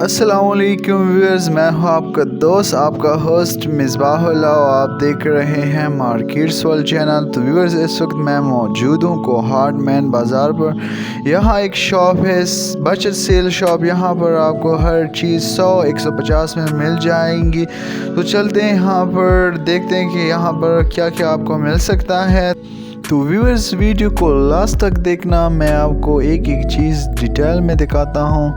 अस्सलामुअलैकुम व्यूअर्स, मैं हूं आपका दोस्त, आपका होस्ट मिसबाहुल्लाह। आप देख रहे हैं मार्केट्स वर्ल्ड चैनल। तो व्यूअर्स, इस वक्त मैं मौजूद हूं कोहाट मेन बाज़ार पर। यहां एक शॉप है, बचत सेल शॉप। यहां पर आपको हर चीज़ 100-150 में मिल जाएंगी। तो चलते हैं यहां पर, देखते हैं कि यहां पर क्या क्या आपको मिल सकता है। तो व्यूअर्स, वीडियो को लास्ट तक देखना, मैं आपको एक एक चीज़ डिटेल में दिखाता हूँ।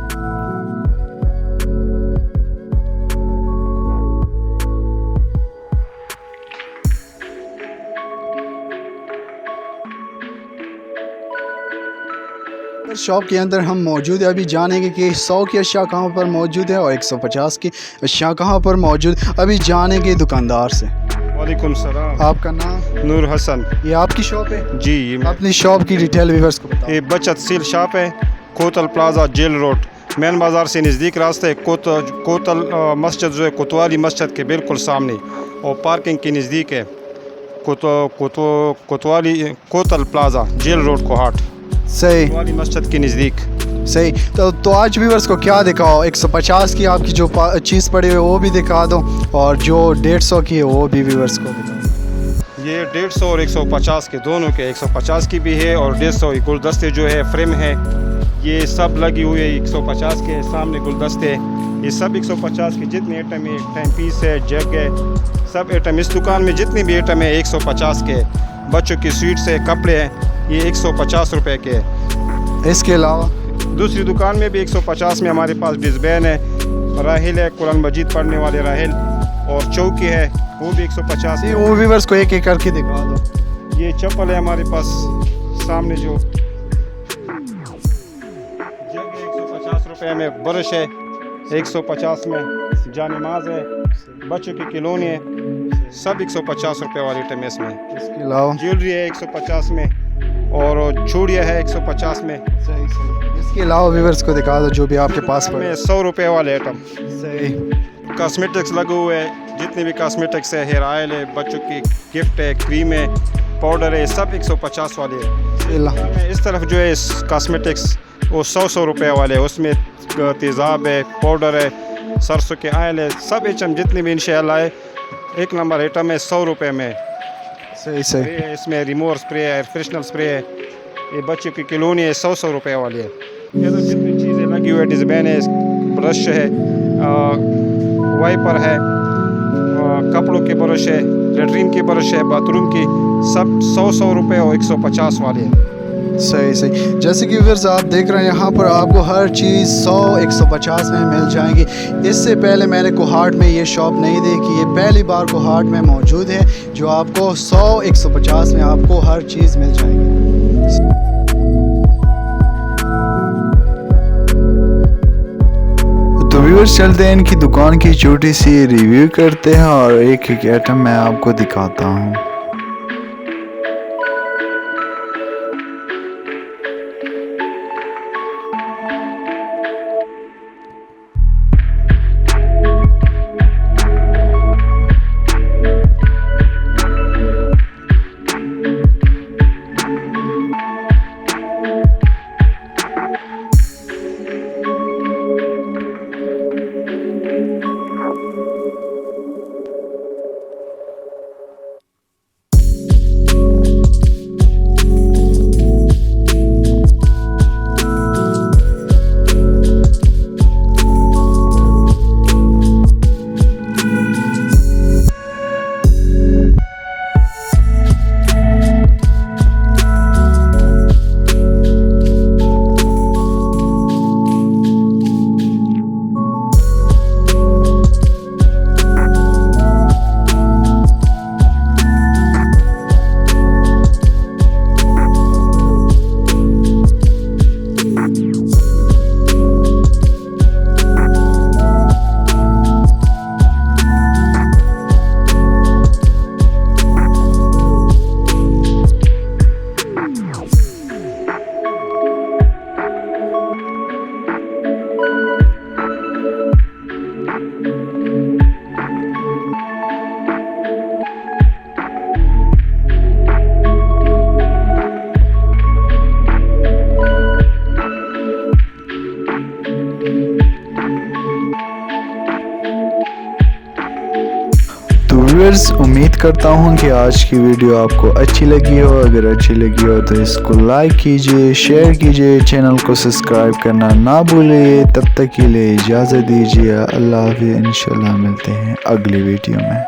शॉप के अंदर हम मौजूद है। अभी जानेंगे कि 100 की अशिया कहाँ पर मौजूद है और 150 की अशिया कहाँ पर मौजूद। अभी जानेंगे दुकानदार से। वालेकुम सलाम। आपका नाम? नूर हसन। ये आपकी शॉप है जी, अपनी शॉप की डिटेल व्यूअर्स को बताओ। ये बचत सील शॉप है, कोतल प्लाजा, जेल रोड, मेन बाज़ार से नज़दीक रास्ते। कोतल मस्जिद जो है कोतवाली मस्जिद के बिल्कुल सामने और पार्किंग के नज़दीक है। कोतवाली कोतल प्लाजा, जेल रोड, कोहाट, सही कोतवाली मस्जिद के नज़दीक। सही। तो आज व्यूअर्स को क्या दिखाओ? 150 की आपकी जो चीज़ पड़ी है वो भी दिखा दो, और जो 150 की है वो भी व्यूअर्स को दिखाओ। ये 150 और 150 के दोनों के, 150 की भी है और 150 गुलदस्ते जो है फ्रेम है, ये सब लगी हुई है। 150 के सामने गुलदस्ते, ये सब 150 के जितने आइटम है, टाइम पीस है, जग है, सब आइटम इस दुकान में जितने भी आइटम है 150 के। बच्चों की स्वीट्स है, कपड़े हैं, ये 150 रुपये के है। इसके अलावा दूसरी दुकान में भी 150 में हमारे पास डिज़बैन है, राहिल है, कुरान मजीद पढ़ने वाले राहिल, और चौकी है, वो भी 150 है। वो व्यूअर्स को एक एक करके दिखा दो। ये चप्पल है हमारे पास सामने, जो जग है 150 रुपये में, ब्रश है 150 में, जानेमाज है, बच्चों की खिलौने है, सब 150 रुपये वाले आइटम है इसमें। इसके अलावा ज्वेलरी है 150 में, और चूड़ियाँ है 150 में। इसके अलावा व्यूअर्स को दिखा दो जो भी आपके पास में पड़े। 100 रुपये वाले आइटम। सही। कॉस्मेटिक्स लगे हुए हैं, जितने भी कॉस्मेटिक्स है, हेयर ऑयल है, बच्चों की गिफ्ट है, क्रीम है, पाउडर है, सब 150 वाले हैं। इस तरफ जो है कॉस्मेटिक्स वो 100 रुपये वाले है, उसमें तेज़ाब है, पाउडर है, सरसों के ऑयल है, सब आइटम जितने भी इंशाल्लाह है। एक नंबर आइटम है 100 रुपये में। सही स्प्रे है इसमें, रिमूवर स्प्रे है, एयर फ्रेशनर स्प्रे है, ये बच्चों की खिलौनी है, 100 रुपये वाली है। ये तो जितनी चीज़ें लगी हुई है, डिज़बैन है, ब्रश है, वाइपर है, कपड़ों के ब्रश है, लेटरिन के ब्रश है, बाथरूम की, सब 100 रुपये और 150 वाले हैं। सही सही। जैसे कि व्यूअर्स आप देख रहे हैं, यहाँ पर आपको हर चीज़ 100-150 में मिल जाएंगी। इससे पहले मैंने कोहाट में ये शॉप नहीं देखी, ये पहली बार कोहाट में मौजूद है, जो आपको 100-150 में आपको हर चीज़ मिल जाएगी। तो व्यूअर्स, चलते हैं इनकी दुकान की छोटी सी रिव्यू करते हैं और एक एक आइटम मैं आपको दिखाता हूँ। व्यूअर्स, उम्मीद करता हूँ कि आज की वीडियो आपको अच्छी लगी हो। अगर अच्छी लगी हो तो इसको लाइक कीजिए, शेयर कीजिए, चैनल को सब्सक्राइब करना ना भूलिए। तब तक के लिए इजाज़त दीजिए। अल्लाह हाफ़िज़। इंशाल्लाह मिलते हैं अगली वीडियो में।